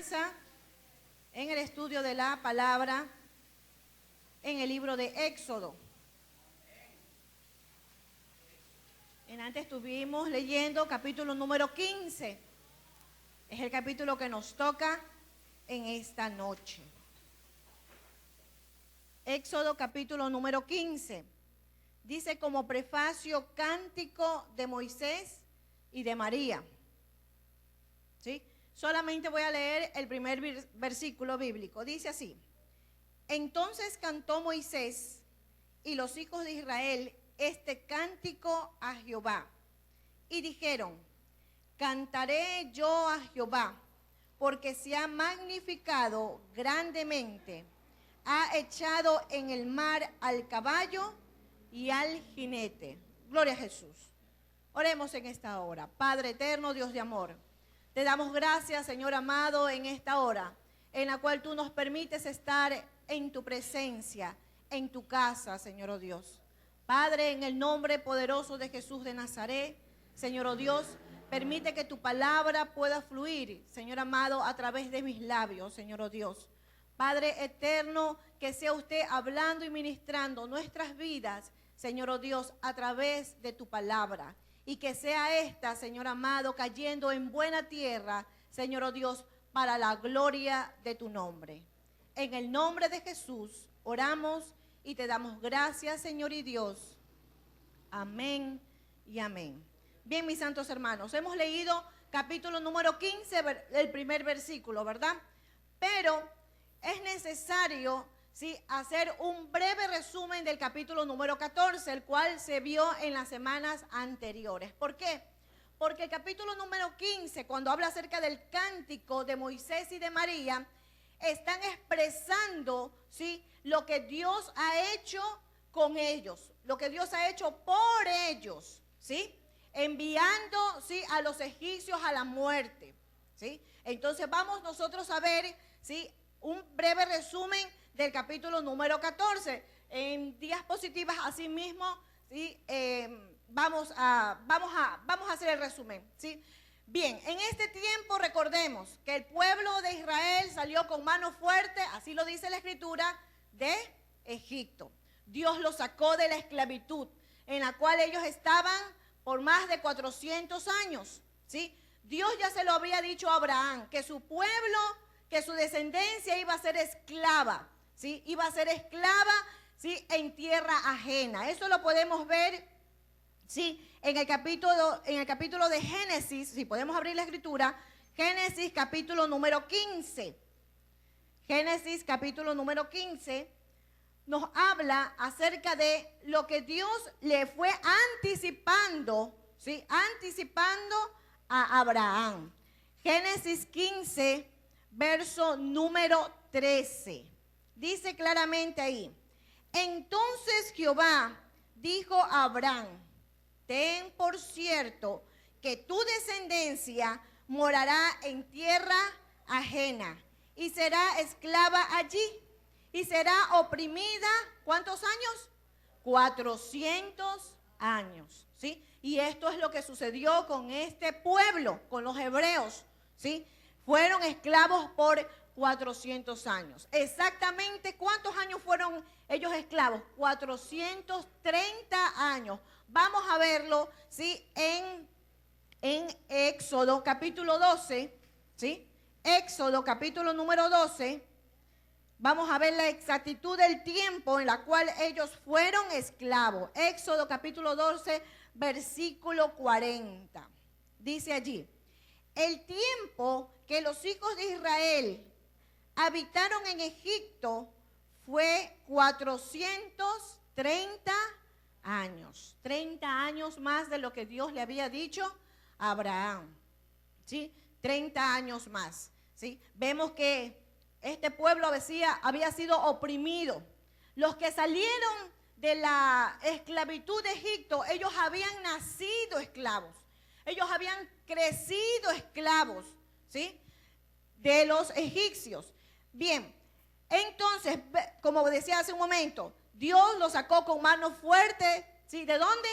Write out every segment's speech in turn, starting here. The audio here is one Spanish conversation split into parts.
enseñanza, en el estudio de la palabra, en el libro de Éxodo. Antes estuvimos leyendo capítulo número 15. Es el capítulo que nos toca en esta noche. Éxodo capítulo número 15. Dice como prefacio cántico de Moisés y de María. ¿Sí? Solamente voy a leer el primer versículo bíblico. Dice así: entonces cantó Moisés y los hijos de Israel este cántico a Jehová. Y dijeron: cantaré yo a Jehová, porque se ha magnificado grandemente. Ha echado en el mar al caballo y al jinete. Gloria a Jesús. Oremos en esta hora. Padre eterno, Dios de amor, te damos gracias, Señor amado, en esta hora, en la cual tú nos permites estar en tu presencia, en tu casa, Señor oh Dios. Padre, en el nombre poderoso de Jesús de Nazaret, Señor oh Dios, permite que tu palabra pueda fluir, Señor amado, a través de mis labios, Señor oh Dios. Padre eterno, que sea usted hablando y ministrando nuestras vidas, Señor oh Dios, a través de tu palabra. Y que sea esta, Señor amado, cayendo en buena tierra, Señor oh Dios, para la gloria de tu nombre. En el nombre de Jesús oramos y te damos gracias, Señor y Dios. Amén y amén. Bien, mis santos hermanos, hemos leído capítulo número 15, el primer versículo, ¿verdad? Pero es necesario, ¿sí?, hacer un breve resumen del capítulo número 14, el cual se vio en las semanas anteriores. ¿Por qué? Porque el capítulo número 15, cuando habla acerca del cántico de Moisés y de María, están expresando, ¿sí?, lo que Dios ha hecho con ellos, lo que Dios ha hecho por ellos, ¿sí?, enviando, ¿sí?, a los egipcios a la muerte, ¿sí? Entonces vamos nosotros a ver, ¿sí?, un breve resumen del capítulo número 14. En diapositivas asimismo, ¿sí?, vamos a hacer el resumen, ¿sí? Bien, en este tiempo recordemos que el pueblo de Israel salió con mano fuerte, así lo dice la Escritura, de Egipto. Dios los sacó de la esclavitud en la cual ellos estaban por más de 400 años, ¿sí? Dios ya se lo había dicho a Abraham, que su pueblo, que su descendencia iba a ser esclava, ¿sí? Iba a ser esclava, ¿sí?, en tierra ajena. Eso lo podemos ver, ¿sí?, en el capítulo de Génesis, si podemos abrir la Escritura, Génesis capítulo número 15. Génesis capítulo número 15 nos habla acerca de lo que Dios le fue anticipando, ¿sí?, anticipando a Abraham. Génesis 15, verso número 13. Dice claramente ahí: entonces Jehová dijo a Abraham: ten por cierto que tu descendencia morará en tierra ajena y será esclava allí y será oprimida, ¿cuántos años? 400 años, ¿sí? Y esto es lo que sucedió con este pueblo, con los hebreos, ¿sí? Fueron esclavos por 400 años. Exactamente, ¿cuántos años fueron ellos esclavos? 430 años. Vamos a verlo, ¿sí?, en Éxodo capítulo 12, ¿sí? Éxodo capítulo número 12. Vamos a ver la exactitud del tiempo en la cual ellos fueron esclavos. Éxodo capítulo 12, versículo 40. Dice allí: el tiempo que los hijos de Israel habitaron en Egipto fue 430 años. 30 años más de lo que Dios le había dicho a Abraham, ¿sí? 30 años más, ¿sí? Vemos que este pueblo había sido oprimido. Los que salieron de la esclavitud de Egipto, ellos habían nacido esclavos. Ellos habían crecido esclavos, ¿sí?, de los egipcios. Bien, entonces, como decía hace un momento, Dios los sacó con mano fuerte, ¿sí? ¿De dónde?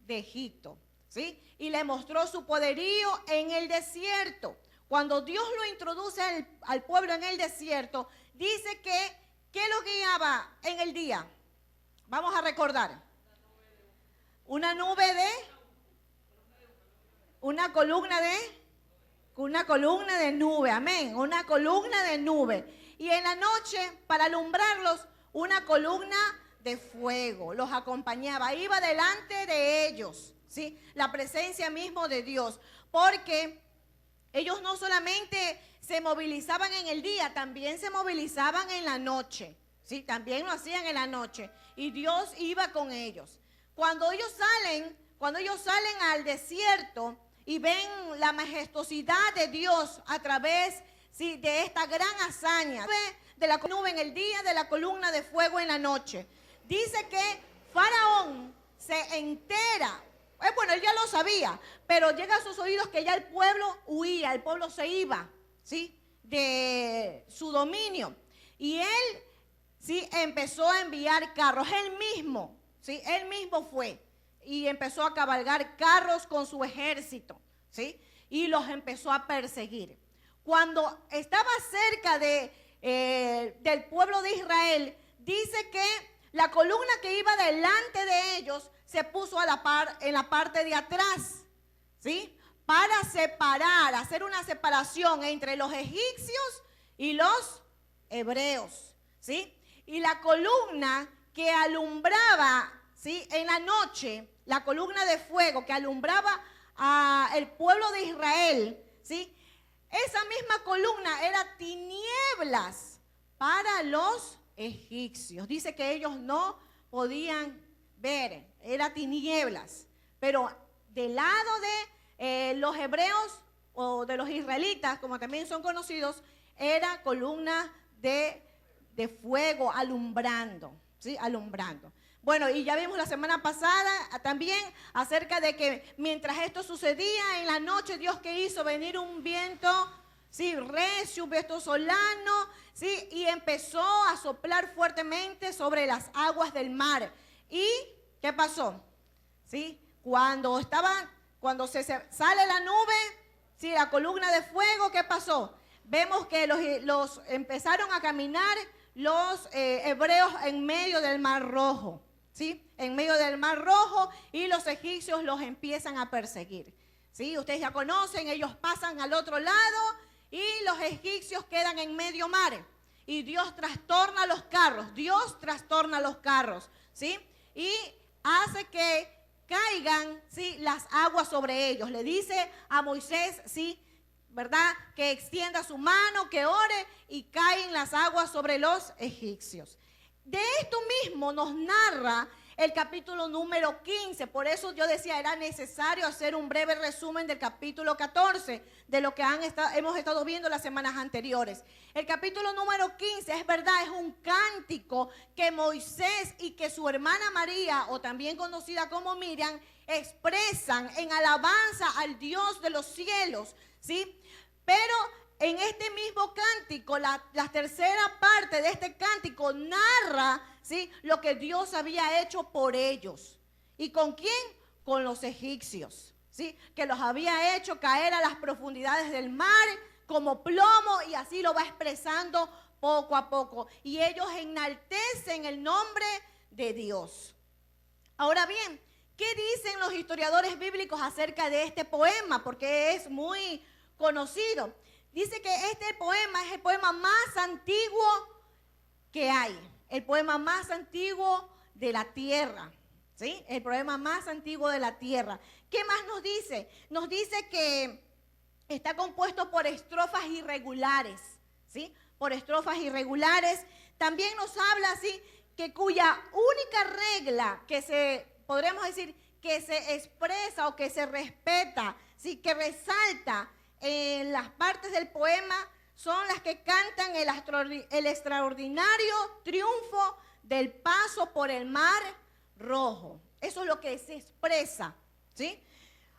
De Egipto, ¿sí? Y le mostró su poderío en el desierto. cuando Dios lo introduce al pueblo en el desierto, dice que, ¿qué lo guiaba en el día? Vamos a recordar. Una nube una columna de nube, amén, una columna de nube. Y en la noche, para alumbrarlos, una columna de fuego los acompañaba, iba delante de ellos, ¿sí? La presencia mismo de Dios, porque ellos no solamente se movilizaban en el día, también se movilizaban en la noche, ¿sí? También lo hacían en la noche, y Dios iba con ellos. Cuando ellos salen al desierto y ven la majestuosidad de Dios a través, ¿sí?, de esta gran hazaña, de la nube en el día, de la columna de fuego en la noche, dice que Faraón se entera. Bueno, él ya lo sabía, pero llega a sus oídos que ya el pueblo huía, el pueblo se iba, ¿sí?, de su dominio. Y él, ¿sí?, empezó a enviar carros, él mismo, ¿sí?, él mismo fue y empezó a cabalgar carros con su ejército, ¿sí?, y los empezó a perseguir. Cuando estaba cerca del pueblo de Israel, dice que la columna que iba delante de ellos se puso en la parte de atrás, ¿sí?, para separar, hacer una separación entre los egipcios y los hebreos, ¿sí? Y la columna que alumbraba, ¿sí?, en la noche, la columna de fuego que alumbraba al pueblo de Israel, ¿sí?, esa misma columna era tinieblas para los egipcios. Dice que ellos no podían ver, era tinieblas. Pero del lado de los hebreos o de los israelitas, como también son conocidos, era columna de fuego alumbrando, ¿sí?, alumbrando. Bueno, y ya vimos la semana pasada también acerca de que mientras esto sucedía en la noche, Dios que hizo venir un viento, sí, recio, un viento solano, sí, y empezó a soplar fuertemente sobre las aguas del mar. ¿Y qué pasó? ¿Sí? Cuando se sale la nube, sí, la columna de fuego, ¿qué pasó? Vemos que los empezaron a caminar los hebreos en medio del Mar Rojo, ¿sí? En medio del Mar Rojo, y los egipcios los empiezan a perseguir, ¿sí? Ustedes ya conocen, ellos pasan al otro lado y los egipcios quedan en medio mar. Y Dios trastorna los carros, ¿sí? Y hace que caigan, ¿sí?, las aguas sobre ellos. Le dice a Moisés, ¿sí?, ¿verdad?, que extienda su mano, que ore, y caen las aguas sobre los egipcios. De esto mismo nos narra el capítulo número 15. Por eso yo decía, era necesario hacer un breve resumen del capítulo 14, de lo que hemos estado viendo las semanas anteriores. El capítulo número 15, es verdad, es un cántico que Moisés y que su hermana María, o también conocida como Miriam, expresan en alabanza al Dios de los cielos, ¿sí? Pero en este mismo cántico, la tercera parte de este cántico narra, ¿sí?, lo que Dios había hecho por ellos. ¿Y con quién? Con los egipcios, ¿sí?, que los había hecho caer a las profundidades del mar como plomo, y así lo va expresando poco a poco. Y ellos enaltecen el nombre de Dios. Ahora bien, ¿qué dicen los historiadores bíblicos acerca de este poema? Porque es muy conocido. Dice que este poema es el poema más antiguo que hay, el poema más antiguo de la tierra, ¿sí? El poema más antiguo de la tierra. ¿Qué más nos dice? Nos dice que está compuesto por estrofas irregulares, ¿sí? Por estrofas irregulares. También nos habla, ¿sí?, que cuya única regla podríamos decir, que se expresa o que se respeta, ¿sí?, que resalta en las partes del poema, son las que cantan el extraordinario triunfo del paso por el Mar Rojo. Eso es lo que se expresa, ¿sí?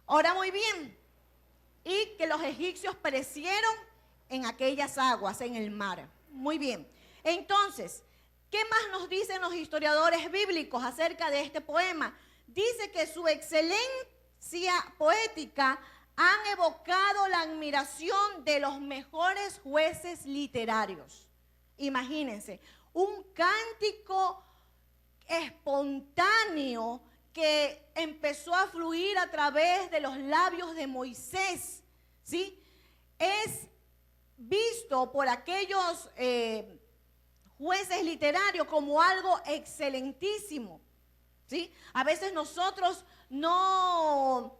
Ahora, muy bien, y que los egipcios perecieron en aquellas aguas, en el mar. Muy bien. Entonces, ¿qué más nos dicen los historiadores bíblicos acerca de este poema? Dice que su excelencia poética han evocado la admiración de los mejores jueces literarios. Imagínense, un cántico espontáneo que empezó a fluir a través de los labios de Moisés, ¿sí? Es visto por aquellos jueces literarios como algo excelentísimo, ¿sí? A veces nosotros no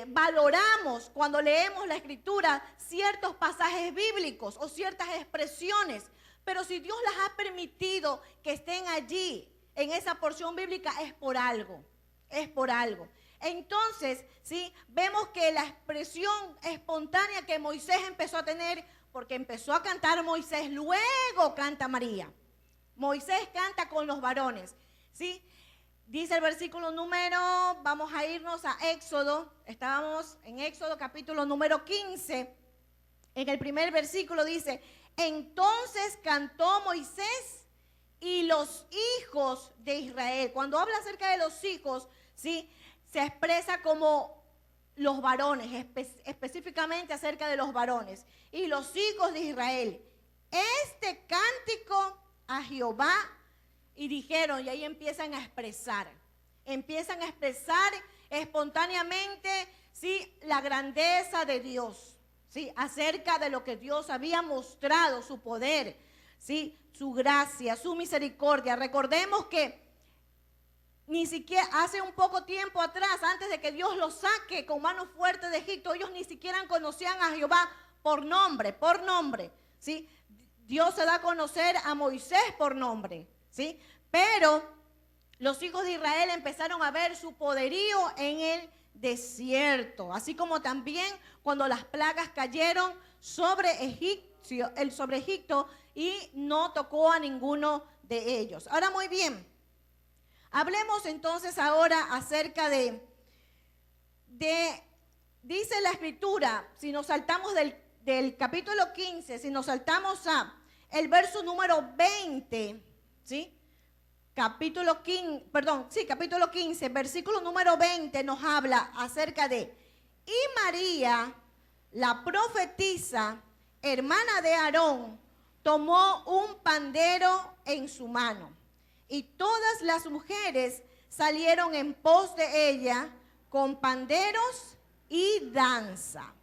valoramos cuando leemos la Escritura ciertos pasajes bíblicos o ciertas expresiones, pero si Dios las ha permitido que estén allí en esa porción bíblica es por algo, es por algo. Entonces, ¿sí? Vemos que la expresión espontánea que Moisés empezó a tener, porque empezó a cantar Moisés, luego canta María. Moisés canta con los varones, ¿sí? Dice el versículo número, vamos a irnos a Éxodo, estábamos en Éxodo capítulo número 15, en el primer versículo dice, entonces cantó Moisés y los hijos de Israel. Cuando habla acerca de los hijos, ¿sí? Se expresa como los varones, específicamente acerca de los varones. Y los hijos de Israel, este cántico a Jehová, y dijeron, y ahí empiezan a expresar espontáneamente, ¿sí? La grandeza de Dios, ¿sí? Acerca de lo que Dios había mostrado, su poder, ¿sí? Su gracia, su misericordia. Recordemos que ni siquiera hace un poco tiempo atrás, antes de que Dios los saque con mano fuerte de Egipto, ellos ni siquiera conocían a Jehová por nombre, ¿sí? Dios se da a conocer a Moisés por nombre, ¿sí? Pero los hijos de Israel empezaron a ver su poderío en el desierto, así como también cuando las plagas cayeron sobre Egipto y no tocó a ninguno de ellos. Ahora muy bien, hablemos entonces ahora acerca de dice la Escritura, si nos saltamos del capítulo 15, si nos saltamos a el verso número 20, ¿sí? Capítulo 15, versículo número 20 nos habla acerca de, y María, la profetisa, hermana de Aarón, tomó un pandero en su mano, y todas las mujeres salieron en pos de ella con panderos y danza.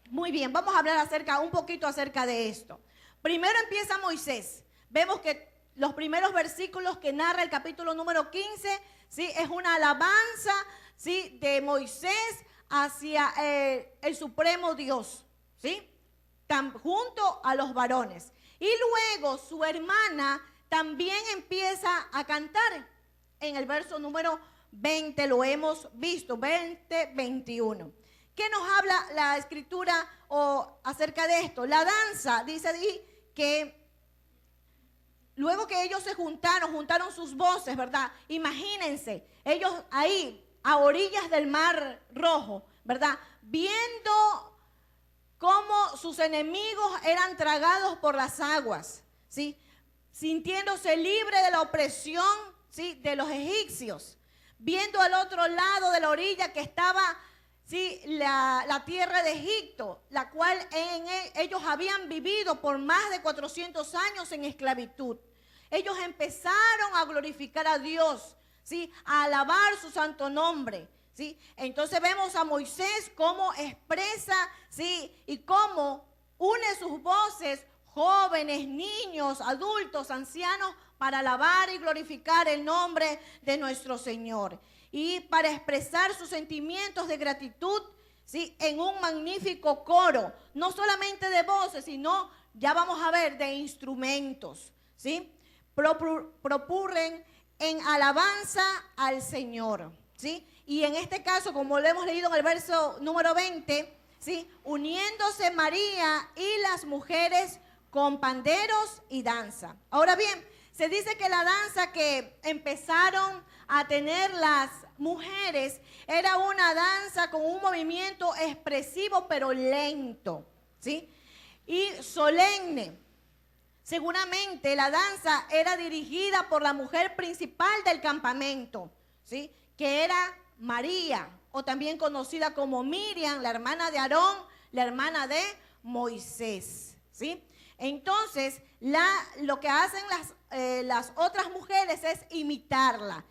Muy bien, vamos a hablar un poquito acerca de esto. Primero empieza Moisés. Vemos que los primeros versículos que narra el capítulo número 15, ¿sí? Es una alabanza, ¿sí? De Moisés hacia el supremo Dios, ¿sí? Junto a los varones. Y luego su hermana también empieza a cantar. En el verso número 20 lo hemos visto, 20, 21. ¿Qué nos habla la Escritura acerca de esto? La danza, dice ahí que luego que ellos se juntaron sus voces, ¿verdad? Imagínense, ellos ahí a orillas del Mar Rojo, ¿verdad? Viendo cómo sus enemigos eran tragados por las aguas, ¿sí? Sintiéndose libre de la opresión, ¿sí? De los egipcios. Viendo al otro lado de la orilla que estaba, ¿sí? La tierra de Egipto, la cual ellos habían vivido por más de 400 años en esclavitud. Ellos empezaron a glorificar a Dios, ¿sí? A alabar su santo nombre, ¿sí? Entonces vemos a Moisés cómo expresa, ¿sí? Y cómo une sus voces, jóvenes, niños, adultos, ancianos, para alabar y glorificar el nombre de nuestro Señor. Y para expresar sus sentimientos de gratitud, ¿sí? En un magnífico coro, no solamente de voces, sino, ya vamos a ver, de instrumentos, ¿sí? Propurren en alabanza al Señor, ¿sí? Y en este caso, como lo hemos leído en el verso número 20, ¿sí? Uniéndose María y las mujeres con panderos y danza. Ahora bien, se dice que la danza que empezaron a tener las mujeres era una danza con un movimiento expresivo pero lento, ¿sí? Y solemne. Seguramente la danza era dirigida por la mujer principal del campamento, ¿sí? Que era María o también conocida como Miriam, la hermana de Aarón, la hermana de Moisés, ¿sí? Entonces, lo que hacen las otras mujeres es imitarla,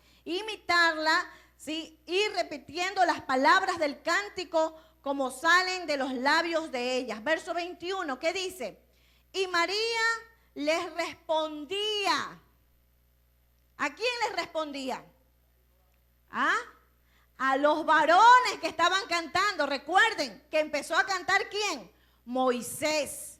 ¿sí? Y repitiendo las palabras del cántico como salen de los labios de ellas. Verso 21, ¿qué dice? Y María les respondía. ¿A quién les respondía? A los varones que estaban cantando. Recuerden que empezó a cantar ¿quién? Moisés.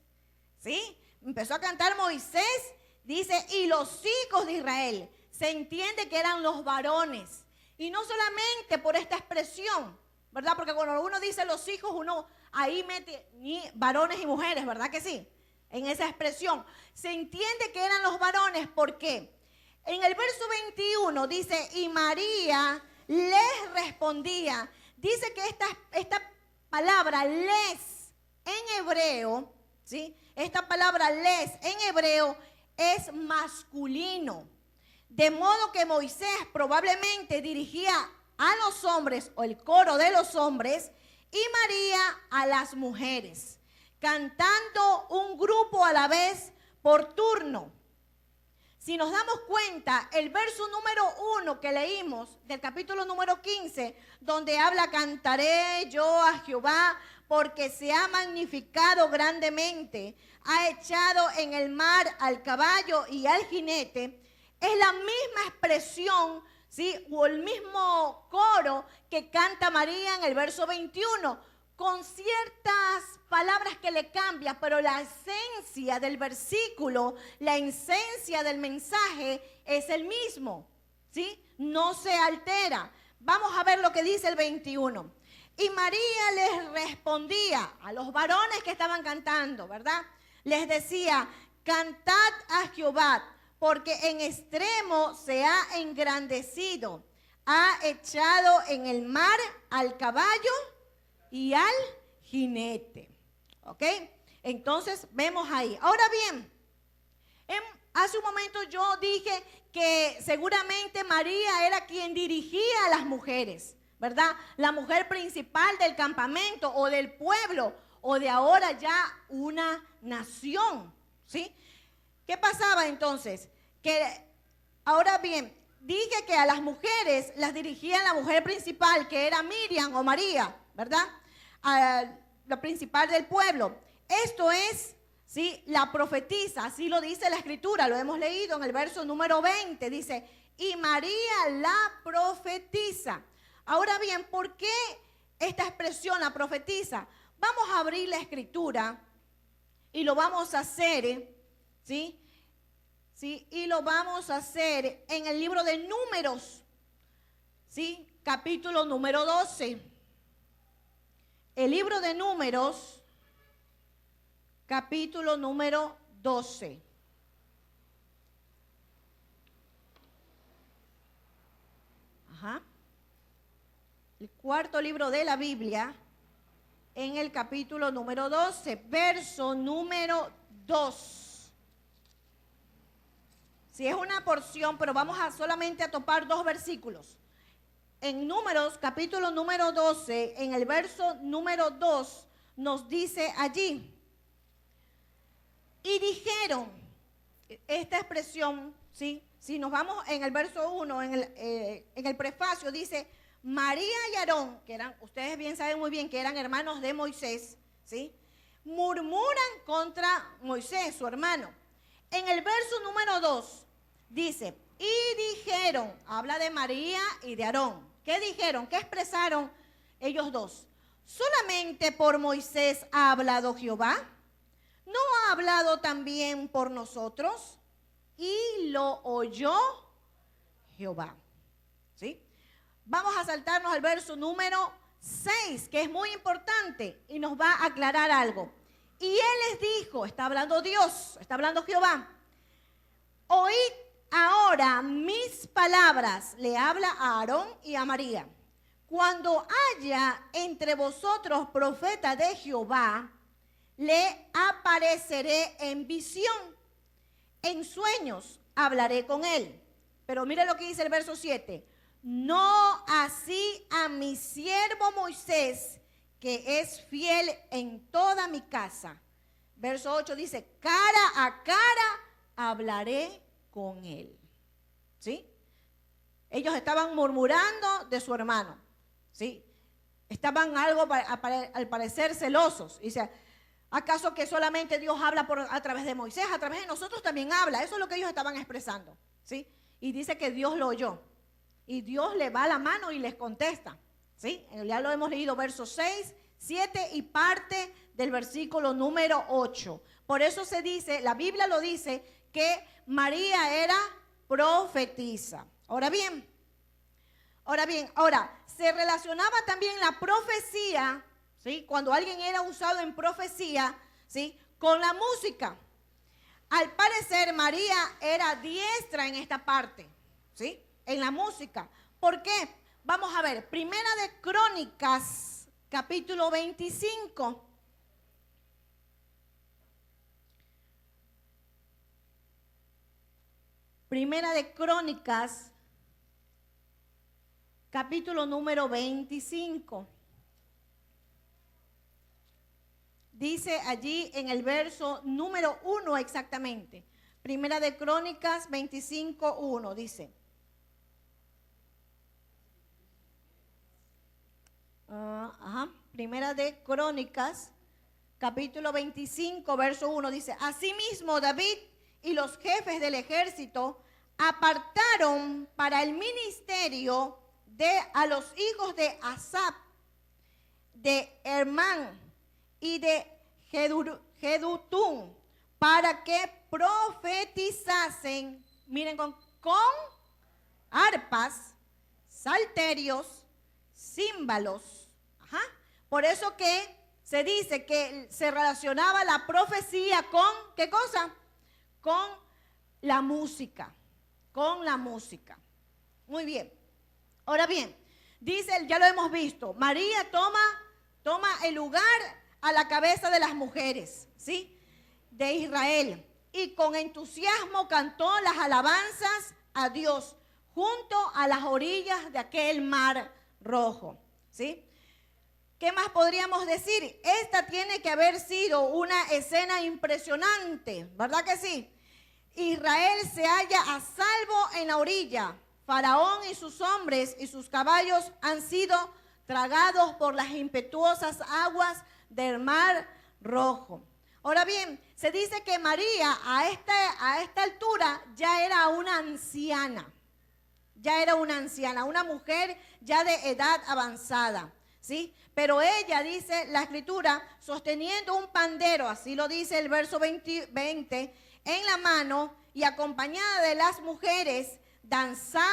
¿Sí? Empezó a cantar Moisés, dice, y los hijos de Israel. Se entiende que eran los varones. Y no solamente por esta expresión, ¿verdad? Porque cuando uno dice los hijos, uno ahí mete varones y mujeres, ¿verdad que sí? En esa expresión. Se entiende que eran los varones, ¿por qué? En el verso 21 dice, y María les respondía. Dice que esta palabra les en hebreo, ¿sí? Esta palabra les en hebreo es masculino. De modo que Moisés probablemente dirigía a los hombres o el coro de los hombres y María a las mujeres, cantando un grupo a la vez por turno. Si nos damos cuenta, el verso número 1 que leímos del capítulo número 15, donde habla, cantaré yo a Jehová porque se ha magnificado grandemente, ha echado en el mar al caballo y al jinete, es la misma expresión, ¿sí? O el mismo coro que canta María en el verso 21, con ciertas palabras que le cambian, pero la esencia del versículo, la esencia del mensaje es el mismo, ¿sí? No se altera. Vamos a ver lo que dice el 21. Y María les respondía a los varones que estaban cantando, ¿verdad? Les decía, cantad a Jehová, porque en extremo se ha engrandecido, ha echado en el mar al caballo y al jinete. ¿Ok? Entonces vemos ahí. Ahora bien, hace un momento yo dije que seguramente María era quien dirigía a las mujeres, ¿verdad? La mujer principal del campamento o del pueblo o de ahora ya una nación, ¿sí? ¿Qué pasaba entonces? Que ahora bien, dije que a las mujeres las dirigía la mujer principal, que era Miriam o María, ¿verdad? La principal del pueblo. Esto es, ¿sí? La profetisa, así lo dice la escritura, lo hemos leído en el verso número 20, dice, y María la profetiza. Ahora bien, ¿por qué esta expresión, la profetiza? Vamos a abrir la escritura y lo vamos a hacer, ¿sí? ¿Sí? Y lo vamos a hacer en el libro de Números, ¿sí? Capítulo número 12. El libro de Números, capítulo número 12. Ajá. El cuarto libro de la Biblia, en el capítulo número 12, verso número 2. Si es una porción, pero vamos a solamente a topar dos versículos. En Números, capítulo número 12, en el verso número 2, nos dice allí, y dijeron, esta expresión, ¿sí? Si nos vamos en el verso 1, en el prefacio, dice, María y Aarón, que eran, ustedes bien saben muy bien que eran hermanos de Moisés, ¿sí? Murmuran contra Moisés, su hermano. En el verso número 2, dice, y dijeron, habla de María y de Aarón. ¿Qué dijeron? ¿Qué expresaron ellos dos? ¿Solamente por Moisés ha hablado Jehová? ¿No ha hablado también por nosotros? Y lo oyó Jehová. ¿Sí? Vamos a saltarnos al verso número 6, que es muy importante y nos va a aclarar algo. Y él les dijo, está hablando Dios, está hablando Jehová, oíd ahora mis palabras, le habla a Aarón y a María. Cuando haya entre vosotros profeta de Jehová, le apareceré en visión, en sueños hablaré con él. Pero mire lo que dice el verso 7. no así a mi siervo Moisés, que es fiel en toda mi casa. Verso 8 dice, cara a cara hablaré con él. ¿Sí? Ellos estaban murmurando de su hermano. ¿Sí? Estaban al parecer celosos. Dice, ¿acaso que solamente Dios habla a través de Moisés? A través de nosotros también habla. Eso es lo que ellos estaban expresando. ¿Sí? Y dice que Dios lo oyó. Y Dios le va a la mano y les contesta. ¿Sí? Ya lo hemos leído, versos 6, 7 y parte del versículo número 8. Por eso se dice, la Biblia lo dice, que María era profetisa. Ahora, se relacionaba también la profecía, ¿sí? Cuando alguien era usado en profecía, ¿sí? Con la música. Al parecer, María era diestra en esta parte, ¿sí? En la música. ¿Por qué? Vamos a ver, Primera de Crónicas, capítulo 25. Primera de Crónicas, capítulo número 25. Dice allí en el verso número 1 exactamente. Primera de Crónicas 25:1 dice. Primera de Crónicas, capítulo 25, verso 1 dice, asimismo David y los jefes del ejército apartaron para el ministerio a los hijos de Asaf, de Hermán y de Jedutún, para que profetizasen, miren, con arpas, salterios, címbalos. Por eso que se dice que se relacionaba la profecía con, ¿qué cosa? Con la música, Muy bien. Ahora bien, dice, ya lo hemos visto, María toma el lugar a la cabeza de las mujeres, ¿sí? De Israel. Y con entusiasmo cantó las alabanzas a Dios junto a las orillas de aquel mar rojo, ¿sí? ¿Qué más podríamos decir? Esta tiene que haber sido una escena impresionante, ¿verdad que sí? Israel se halla a salvo en la orilla. Faraón y sus hombres y sus caballos han sido tragados por las impetuosas aguas del mar rojo. Ahora bien, se dice que María a esta altura ya era una anciana. Una mujer ya de edad avanzada, ¿sí? Pero ella, dice la escritura, sosteniendo un pandero, así lo dice el verso 20, en la mano y acompañada de las mujeres, danzando,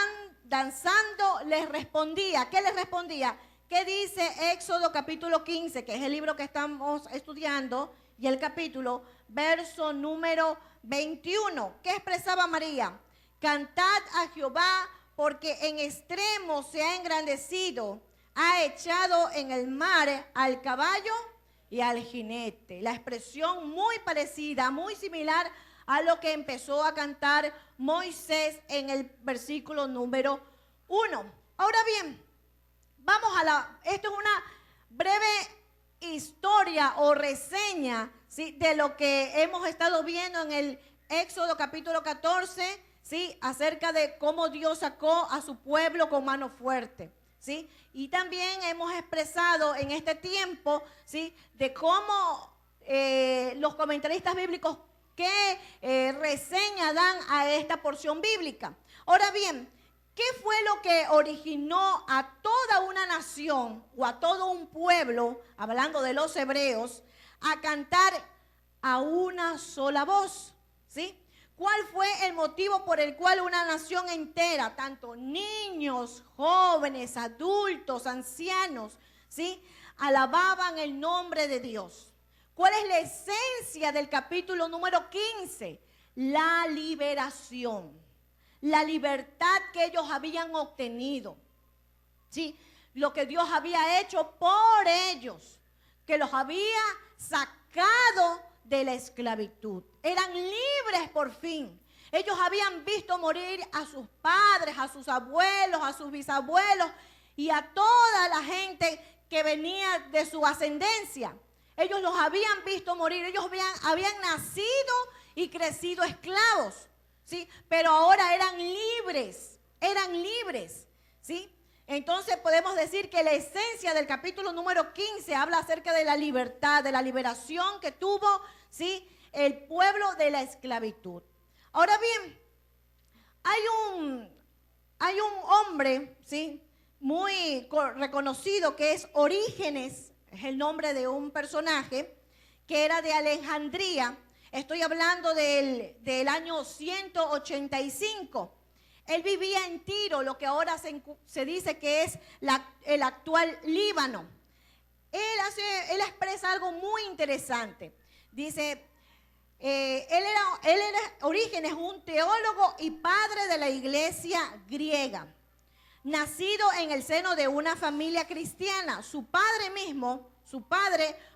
les respondía. ¿Qué les respondía? ¿Qué dice Éxodo capítulo 15, que es el libro que estamos estudiando, y el capítulo, verso número 21? ¿Qué expresaba María? Cantad a Jehová, porque en extremo se ha engrandecido, ha echado en el mar al caballo y al jinete. La expresión muy parecida, muy similar a lo que empezó a cantar Moisés en el versículo número 1. Ahora bien, esto es una breve historia o reseña, ¿sí?, de lo que hemos estado viendo en el Éxodo capítulo 14, ¿sí?, acerca de cómo Dios sacó a su pueblo con mano fuerte, ¿sí? Y también hemos expresado en este tiempo, ¿sí?, de cómo los comentaristas bíblicos qué reseña dan a esta porción bíblica. Ahora bien, ¿qué fue lo que originó a toda una nación o a todo un pueblo, hablando de los hebreos, a cantar a una sola voz? ¿Sí? ¿Cuál fue el motivo por el cual una nación entera, tanto niños, jóvenes, adultos, ancianos, ¿sí?, alababan el nombre de Dios? ¿Cuál es la esencia del capítulo número 15? La liberación, la libertad que ellos habían obtenido, ¿sí? Lo que Dios había hecho por ellos, que los había sacado de la esclavitud. Eran libres por fin. Ellos habían visto morir a sus padres, a sus abuelos, a sus bisabuelos y a toda la gente que venía de su ascendencia. Ellos los habían visto morir, ellos habían nacido y crecido esclavos, ¿sí? Pero ahora eran libres, ¿sí? Entonces podemos decir que la esencia del capítulo número 15 habla acerca de la libertad, de la liberación que tuvo, ¿sí?, el pueblo de la esclavitud. Ahora bien, hay un hombre, ¿sí?, muy reconocido que es Orígenes, es el nombre de un personaje que era de Alejandría. Estoy hablando del año 185. Él vivía en Tiro, lo que ahora se dice que es el actual Líbano. Él expresa algo muy interesante. Dice, él era Orígenes, un teólogo y padre de la iglesia griega, nacido en el seno de una familia cristiana. Su padre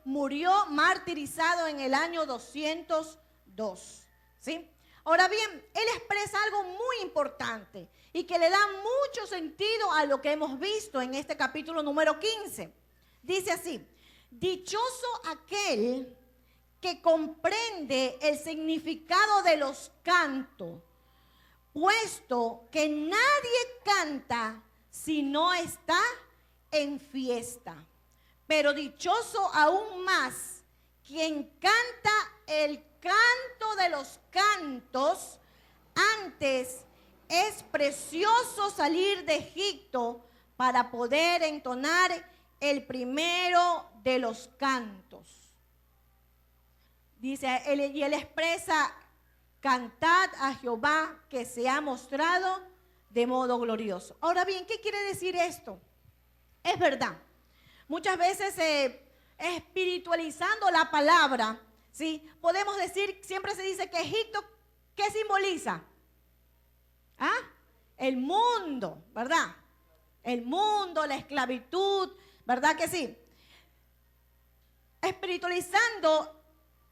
murió martirizado en el año 202, ¿sí? Ahora bien, él expresa algo muy importante y que le da mucho sentido a lo que hemos visto en este capítulo número 15. Dice así: dichoso aquel que comprende el significado de los cantos, puesto que nadie canta si no está en fiesta. Pero dichoso aún más quien canta el canto de los cantos. Antes es precioso salir de Egipto para poder entonar el primero de los cantos. Dice, y él expresa: cantad a Jehová, que se ha mostrado de modo glorioso. Ahora bien, ¿qué quiere decir esto? Es verdad, muchas veces espiritualizando la palabra, ¿sí?, podemos decir, siempre se dice que Egipto, ¿qué simboliza? ¿Ah? El mundo, ¿verdad? El mundo, la esclavitud, ¿verdad que sí? Espiritualizando,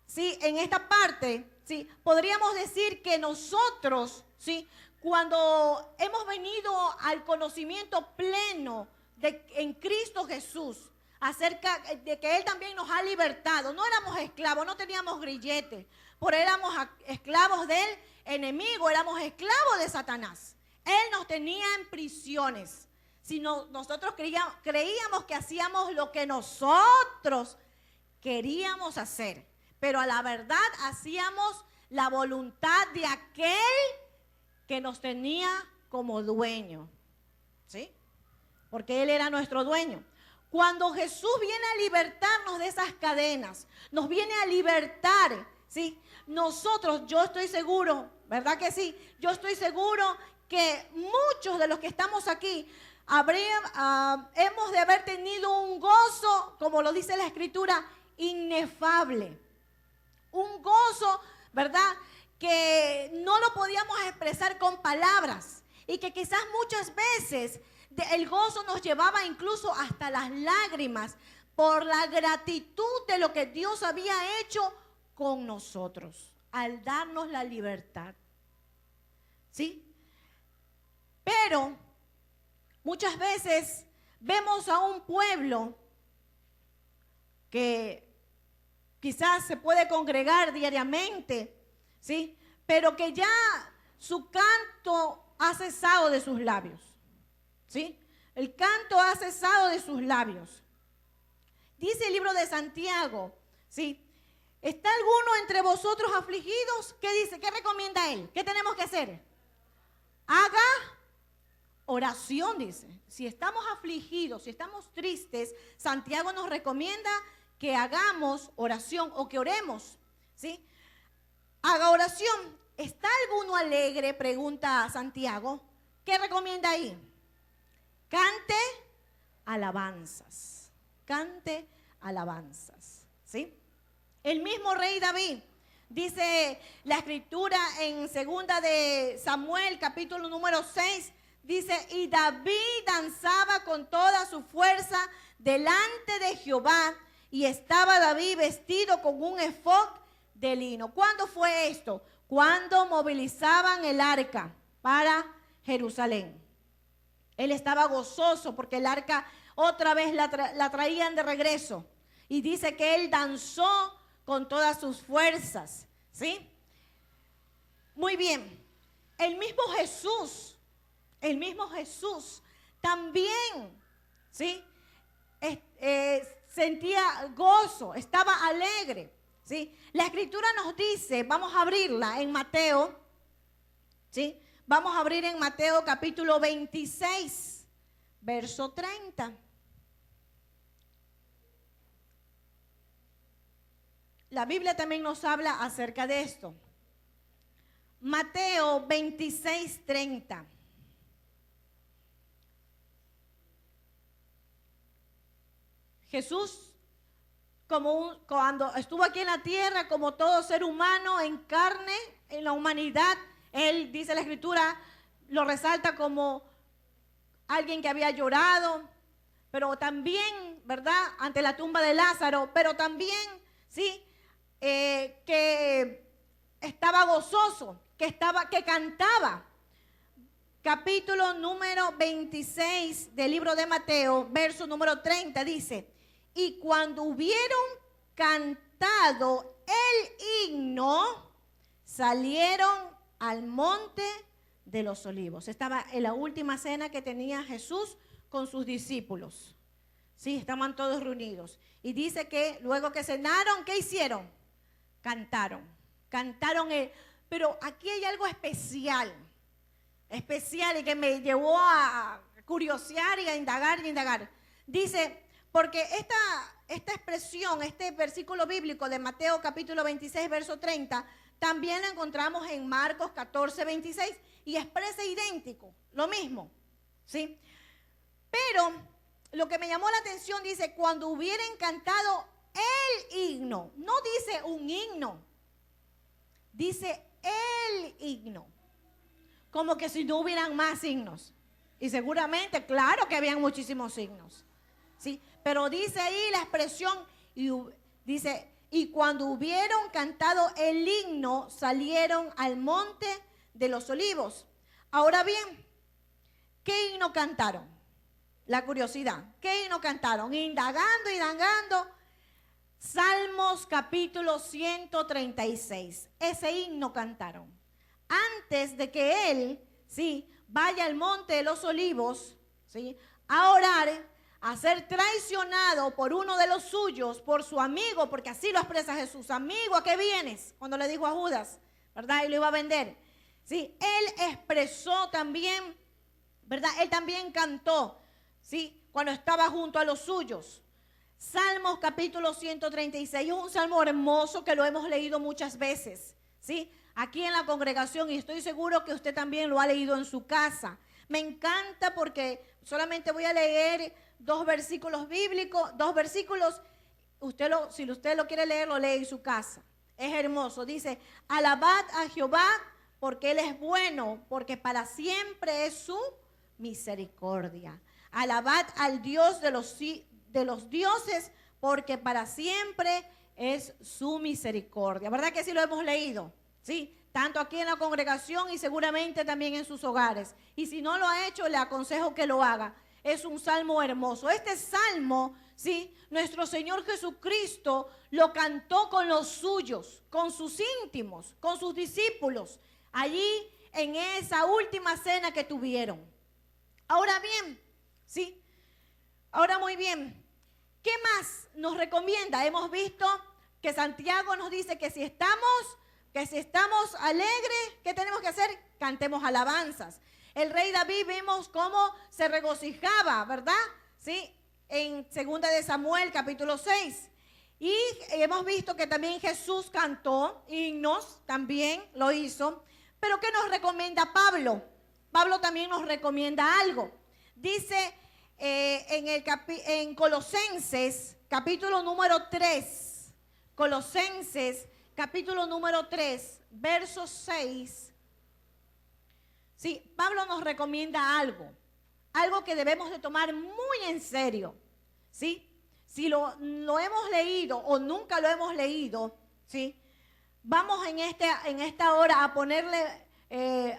¿sí?, en esta parte, ¿sí?, podríamos decir que nosotros, ¿sí?, cuando hemos venido al conocimiento pleno en Cristo Jesús, acerca de que Él también nos ha libertado, no éramos esclavos, no teníamos grilletes, pero éramos esclavos del enemigo, éramos esclavos de Satanás. Él nos tenía en prisiones. Si nosotros creíamos que hacíamos lo que nosotros queríamos hacer, pero a la verdad hacíamos la voluntad de aquel que nos tenía como dueño, ¿sí? Porque Él era nuestro dueño. Cuando Jesús viene a libertarnos de esas cadenas, nos viene a libertar, ¿sí?, nosotros, yo estoy seguro, ¿verdad que sí? Yo estoy seguro que muchos de los que estamos aquí hemos de haber tenido un gozo, como lo dice la Escritura, inefable. Un gozo, ¿verdad?, que no lo podíamos expresar con palabras y que quizás muchas veces el gozo nos llevaba incluso hasta las lágrimas por la gratitud de lo que Dios había hecho con nosotros al darnos la libertad, ¿sí? Pero muchas veces vemos a un pueblo que quizás se puede congregar diariamente, ¿sí?, pero que ya su canto ha cesado de sus labios, ¿sí? El canto ha cesado de sus labios. Dice el libro de Santiago, ¿sí?, ¿está alguno entre vosotros afligidos? ¿Qué dice? ¿Qué recomienda él? ¿Qué tenemos que hacer? Haga oración, dice. Si estamos afligidos, si estamos tristes, Santiago nos recomienda que hagamos oración o que oremos, ¿sí? Haga oración. ¿Está alguno alegre? Pregunta Santiago. ¿Qué recomienda ahí? Cante alabanzas. Cante alabanzas, ¿sí? El mismo rey David, dice la Escritura en 2 de Samuel, capítulo número 6, dice: y David danzaba con toda su fuerza delante de Jehová, y estaba David vestido con un efod de lino. ¿Cuándo fue esto? cuando movilizaban el arca para Jerusalén. Él estaba gozoso porque el arca otra vez la traían de regreso. Y dice que él danzó con todas sus fuerzas, ¿sí? Muy bien. El mismo Jesús también, ¿sí? Sentía gozo, estaba alegre, ¿sí? La escritura nos dice, vamos a abrirla en Mateo, ¿sí? Vamos a abrir en Mateo capítulo 26, verso 30. La Biblia también nos habla acerca de esto. Mateo 26, 30. Jesús, cuando estuvo aquí en la tierra, como todo ser humano en carne, en la humanidad, él, dice la escritura, lo resalta como alguien que había llorado, pero también, ¿verdad?, ante la tumba de Lázaro, pero también, sí, que estaba gozoso, que cantaba. Capítulo número 26 del libro de Mateo, verso número 30, dice: y cuando hubieron cantado el himno, salieron al monte de los olivos. Estaba en la última cena que tenía Jesús con sus discípulos. Sí, estaban todos reunidos. Y dice que luego que cenaron, ¿qué hicieron? Cantaron. Pero aquí hay algo especial y que me llevó a curiosear y a indagar. Dice, porque esta expresión, este versículo bíblico de Mateo capítulo 26, verso 30, también lo encontramos en Marcos 14, 26 y expresa idéntico, lo mismo, ¿sí? Pero lo que me llamó la atención dice, cuando hubieran cantado el himno, no dice un himno, dice el himno, como que si no hubieran más himnos. Y seguramente, claro que habían muchísimos himnos, ¿sí? Pero dice ahí la expresión, dice, y cuando hubieron cantado el himno, salieron al monte de los olivos. Ahora bien, ¿qué himno cantaron? La curiosidad, ¿qué himno cantaron? Indagando. Salmos capítulo 136, ese himno cantaron. Antes de que él, ¿sí?, vaya al monte de los olivos, ¿sí?, a orar, a ser traicionado por uno de los suyos, por su amigo, porque así lo expresa Jesús. Amigo, ¿a qué vienes? Cuando le dijo a Judas, ¿verdad? Y lo iba a vender. ¿Sí? Él expresó también, ¿verdad? Él también cantó, ¿sí?, cuando estaba junto a los suyos. Salmos capítulo 136, es un salmo hermoso que lo hemos leído muchas veces, ¿sí?, aquí en la congregación, y estoy seguro que usted también lo ha leído en su casa. Me encanta porque solamente voy a leer dos versículos bíblicos, si usted lo quiere leer, lo lee en su casa. Es hermoso, dice, alabad a Jehová porque Él es bueno, porque para siempre es su misericordia. Alabad al Dios de los dioses, porque para siempre es su misericordia. ¿Verdad que sí lo hemos leído? Sí, tanto aquí en la congregación y seguramente también en sus hogares. Y si no lo ha hecho, le aconsejo que lo haga. Es un salmo hermoso. Este salmo, sí, nuestro Señor Jesucristo lo cantó con los suyos, con sus íntimos, con sus discípulos, allí en esa última cena que tuvieron. Ahora bien, sí, ahora muy bien, ¿qué más nos recomienda? Hemos visto que Santiago nos dice que si estamos alegres, ¿qué tenemos que hacer? Cantemos alabanzas. El rey David vimos cómo se regocijaba, ¿verdad? Sí, en 2 de Samuel capítulo 6. Y hemos visto que también Jesús cantó himnos, también lo hizo. Pero ¿qué nos recomienda Pablo? Pablo también nos recomienda algo. Dice en Colosenses capítulo número 3, Colosenses capítulo número 3, verso 6. Sí, Pablo nos recomienda algo que debemos de tomar muy en serio, ¿sí? Si lo hemos leído o nunca lo hemos leído, ¿sí?, vamos en esta hora a ponerle,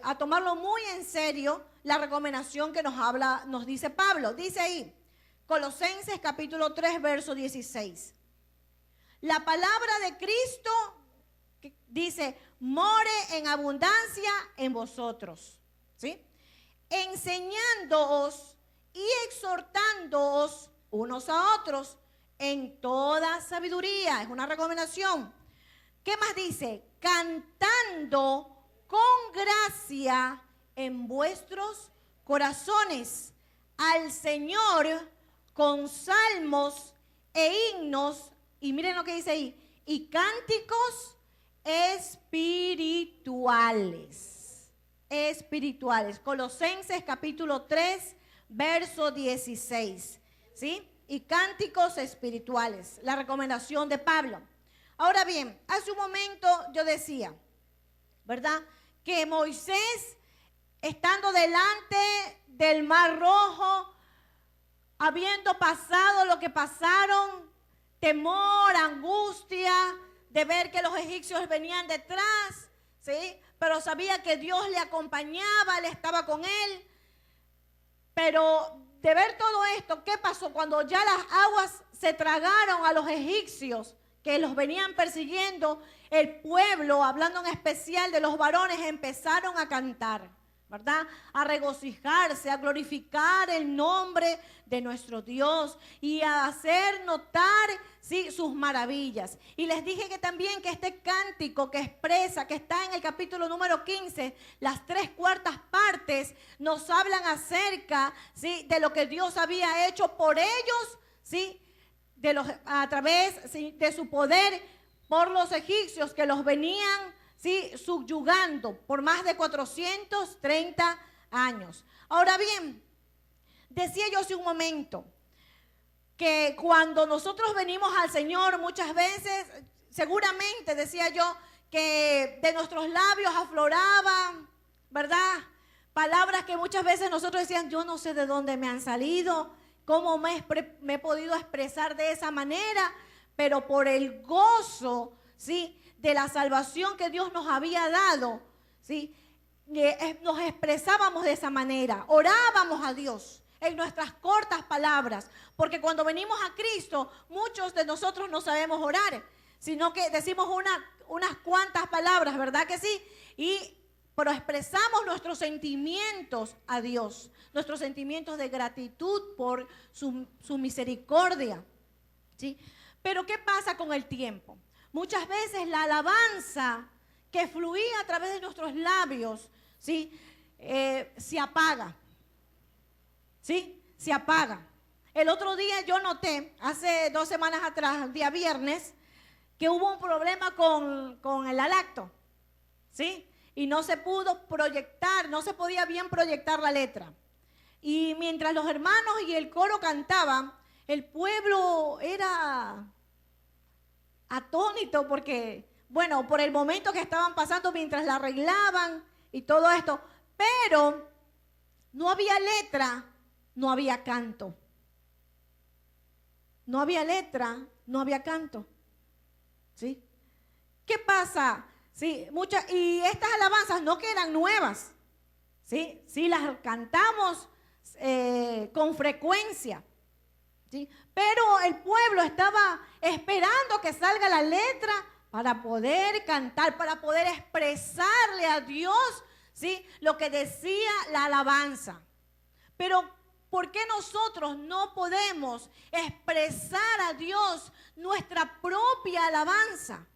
a tomarlo muy en serio la recomendación que nos dice Pablo. Dice ahí, Colosenses capítulo 3, verso 16. La palabra de Cristo dice, more en abundancia en vosotros, ¿sí? Enseñándoos y exhortándoos unos a otros en toda sabiduría. Es una recomendación. ¿Qué más dice? Cantando con gracia en vuestros corazones al Señor con salmos e himnos. Y miren lo que dice ahí. Y cánticos espirituales. Espirituales. Colosenses capítulo 3, verso 16. ¿Sí? Y cánticos espirituales. La recomendación de Pablo. Ahora bien, hace un momento yo decía, ¿verdad? Que Moisés, estando delante del Mar Rojo, habiendo pasado lo que pasaron, temor, angustia, de ver que los egipcios venían detrás, ¿sí? Pero sabía que Dios le acompañaba, él estaba con él. Pero de ver todo esto, ¿qué pasó? Cuando ya las aguas se tragaron a los egipcios que los venían persiguiendo, el pueblo, hablando en especial de los varones, empezaron a cantar, ¿verdad? A regocijarse, a glorificar el nombre de nuestro Dios y a hacer notar, sí, sus maravillas. Y les dije que también que este cántico que expresa, que está en el capítulo número 15, las 3/4 partes nos hablan acerca, sí, de lo que Dios había hecho por ellos, sí, a través, sí, de su poder por los egipcios que los venían, sí, subyugando por más de 430 años. Ahora bien, decía yo hace un momento que cuando nosotros venimos al Señor muchas veces, seguramente decía yo que de nuestros labios afloraban, ¿verdad? Palabras que muchas veces nosotros decíamos, yo no sé de dónde me han salido, cómo me he podido expresar de esa manera, pero por el gozo, ¿sí?, de la salvación que Dios nos había dado, ¿sí?, nos expresábamos de esa manera, orábamos a Dios en nuestras cortas palabras, porque cuando venimos a Cristo, muchos de nosotros no sabemos orar, sino que decimos unas cuantas palabras, ¿verdad que sí? Pero expresamos nuestros sentimientos a Dios, nuestros sentimientos de gratitud por su misericordia, ¿sí? Pero ¿qué pasa con el tiempo? Muchas veces la alabanza que fluía a través de nuestros labios, ¿sí?, se apaga, ¿sí? Se apaga. El otro día yo noté, hace 2 semanas atrás, día viernes, que hubo un problema con el alacto, ¿sí? Y no se pudo proyectar, no se podía bien proyectar la letra. Y mientras los hermanos y el coro cantaban, el pueblo era atónito porque, bueno, por el momento que estaban pasando mientras la arreglaban y todo esto, pero no había letra, no había canto. No había letra, no había canto. ¿Sí? ¿Qué pasa? Sí, y estas alabanzas no que eran nuevas, ¿sí? Sí, las cantamos con frecuencia, ¿sí? Pero el pueblo estaba esperando que salga la letra para poder cantar, para poder expresarle a Dios, ¿sí?, lo que decía la alabanza. Pero ¿por qué nosotros no podemos expresar a Dios nuestra propia alabanza?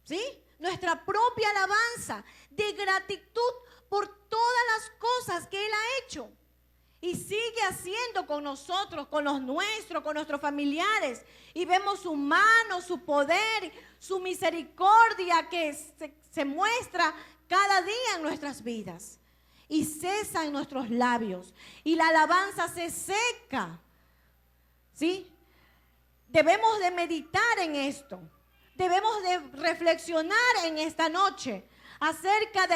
¿Sí? Nuestra propia alabanza de gratitud por todas las cosas que Él ha hecho. Y sigue haciendo con nosotros, con los nuestros, con nuestros familiares. Y vemos su mano, su poder, su misericordia que se muestra cada día en nuestras vidas. Y cesa en nuestros labios. Y la alabanza se seca. ¿Sí? Debemos de meditar en esto. Debemos de reflexionar en esta noche acerca de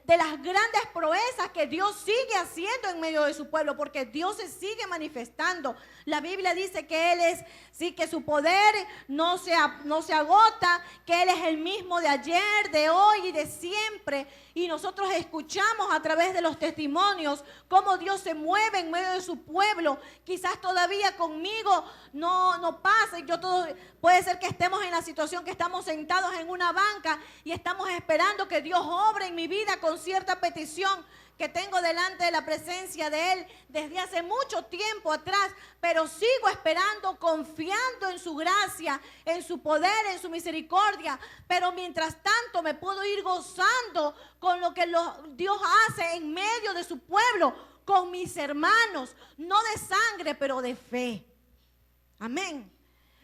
de las grandes proezas que Dios sigue haciendo en medio de su pueblo, porque Dios se sigue manifestando. La Biblia dice que Él es, sí, que su poder no se agota, que Él es el mismo de ayer, de hoy y de siempre. Y nosotros escuchamos a través de los testimonios cómo Dios se mueve en medio de su pueblo. Quizás todavía conmigo no pase. Puede ser que estemos en la situación que estamos sentados en una banca y estamos esperando que Dios obre en mi vida con cierta petición que tengo delante de la presencia de Él desde hace mucho tiempo atrás, pero sigo esperando, confiando en su gracia, en su poder, en su misericordia. Pero mientras tanto me puedo ir gozando con lo que Dios hace en medio de su pueblo, con mis hermanos, no de sangre, pero de fe. Amén.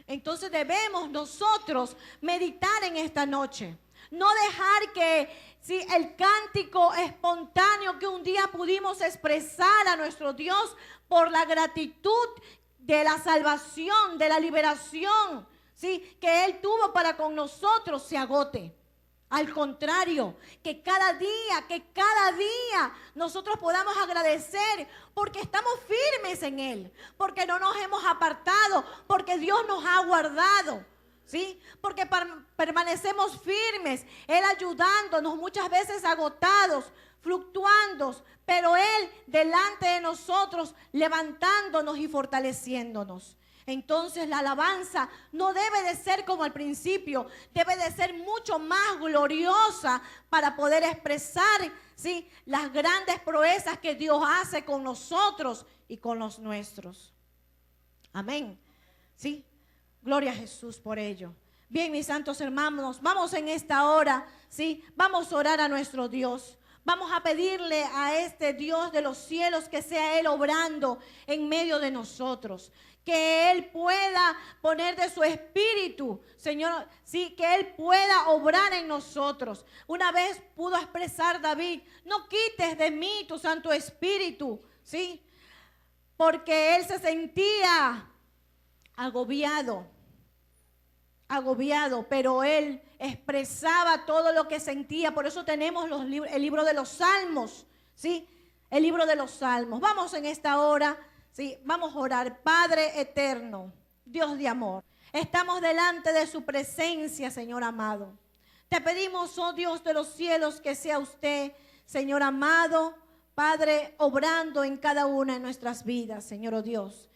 Entonces debemos nosotros meditar en esta noche. No dejar que el cántico espontáneo que un día pudimos expresar a nuestro Dios por la gratitud de la salvación, de la liberación, que Él tuvo para con nosotros, se agote. Al contrario, que cada día nosotros podamos agradecer porque estamos firmes en Él, porque no nos hemos apartado, porque Dios nos ha guardado. ¿Sí? Porque permanecemos firmes, Él ayudándonos, muchas veces agotados, fluctuando, pero Él delante de nosotros, levantándonos y fortaleciéndonos. Entonces la alabanza no debe de ser como al principio, debe de ser mucho más gloriosa para poder expresar, ¿sí?, las grandes proezas que Dios hace con nosotros y con los nuestros. Amén. ¿Sí? Gloria a Jesús por ello. Bien, mis santos hermanos, vamos en esta hora, ¿sí? Vamos a orar a nuestro Dios. Vamos a pedirle a este Dios de los cielos que sea Él obrando en medio de nosotros. Que Él pueda poner de su espíritu, Señor, sí, que Él pueda obrar en nosotros. Una vez pudo expresar David, no quites de mí tu Santo Espíritu, ¿sí? Porque Él se sentía agobiado, pero Él expresaba todo lo que sentía. Por eso tenemos el libro de los Salmos, ¿sí? El libro de los Salmos. Vamos en esta hora, ¿sí? Vamos a orar. Padre eterno, Dios de amor, estamos delante de su presencia, Señor amado. Te pedimos, oh Dios de los cielos, que sea usted, Señor amado, Padre, obrando en cada una de nuestras vidas, Señor, oh Dios.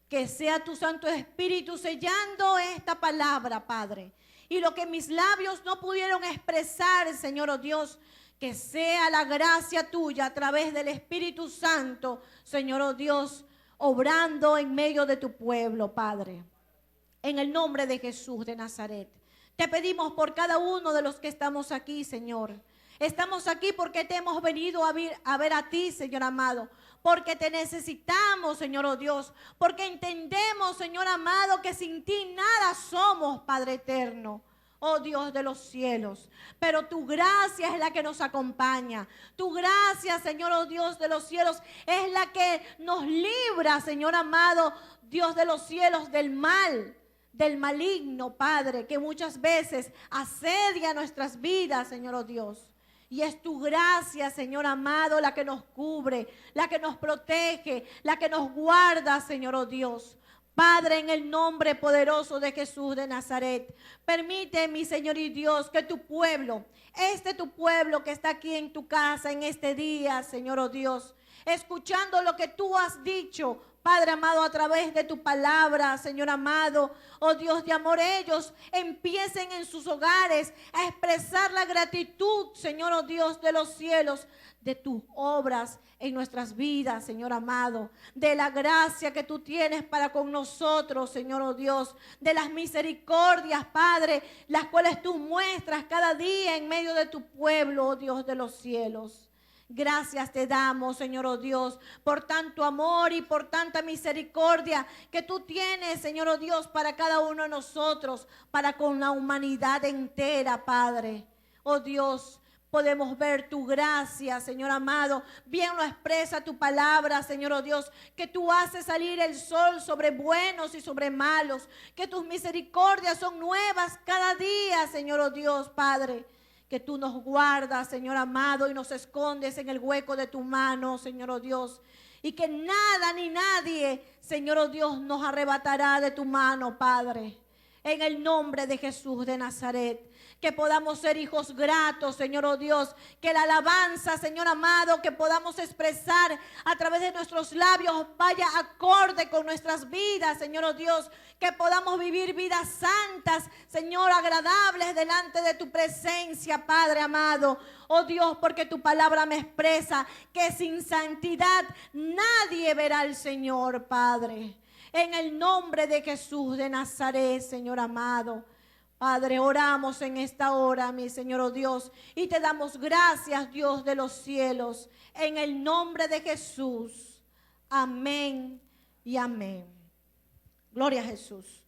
Que sea tu Santo Espíritu sellando esta palabra, Padre. Y lo que mis labios no pudieron expresar, Señor, oh Dios, que sea la gracia tuya a través del Espíritu Santo, Señor, oh Dios, obrando en medio de tu pueblo, Padre. En el nombre de Jesús de Nazaret. Te pedimos por cada uno de los que estamos aquí, Señor. Estamos aquí porque te hemos venido a ver a ti, Señor amado. Porque te necesitamos, Señor, oh Dios. Porque entendemos, Señor amado, que sin ti nada somos, Padre eterno. Oh Dios de los cielos. Pero tu gracia es la que nos acompaña. Tu gracia, Señor, oh Dios de los cielos, es la que nos libra, Señor amado, Dios de los cielos, del mal, del maligno, Padre, que muchas veces asedia nuestras vidas, Señor, oh Dios. Y es tu gracia, Señor amado, la que nos cubre, la que nos protege, la que nos guarda, Señor, oh Dios. Padre, en el nombre poderoso de Jesús de Nazaret, permite, mi Señor y Dios, que tu pueblo, tu pueblo que está aquí en tu casa en este día, Señor, oh Dios, escuchando lo que tú has dicho, Padre amado, a través de tu palabra, Señor amado, oh Dios de amor, ellos empiecen en sus hogares a expresar la gratitud, Señor, oh Dios de los cielos, de tus obras en nuestras vidas, Señor amado, de la gracia que tú tienes para con nosotros, Señor, oh Dios, de las misericordias, Padre, las cuales tú muestras cada día en medio de tu pueblo, oh Dios de los cielos. Gracias te damos, Señor, oh Dios, por tanto amor y por tanta misericordia que tú tienes, Señor, oh Dios, para cada uno de nosotros, para con la humanidad entera, Padre. Oh Dios, podemos ver tu gracia, Señor amado. Bien lo expresa tu palabra, Señor, oh Dios, que tú haces salir el sol sobre buenos y sobre malos, que tus misericordias son nuevas cada día, Señor, oh Dios, Padre. que tú nos guardas, Señor amado, y nos escondes en el hueco de tu mano, Señor oh Dios. Y que nada ni nadie, Señor oh Dios, nos arrebatará de tu mano, Padre. En el nombre de Jesús de Nazaret. Que podamos ser hijos gratos, Señor oh Dios. Que la alabanza, Señor amado, que podamos expresar a través de nuestros labios vaya acorde con nuestras vidas, Señor oh Dios. Que podamos vivir vidas santas, Señor, agradables delante de tu presencia, Padre amado. Oh Dios, porque tu palabra me expresa que sin santidad nadie verá al Señor, Padre. En el nombre de Jesús de Nazaret, Señor amado. Padre, oramos en esta hora, mi Señor, oh Dios, y te damos gracias, Dios de los cielos, en el nombre de Jesús. Amén y amén. Gloria a Jesús.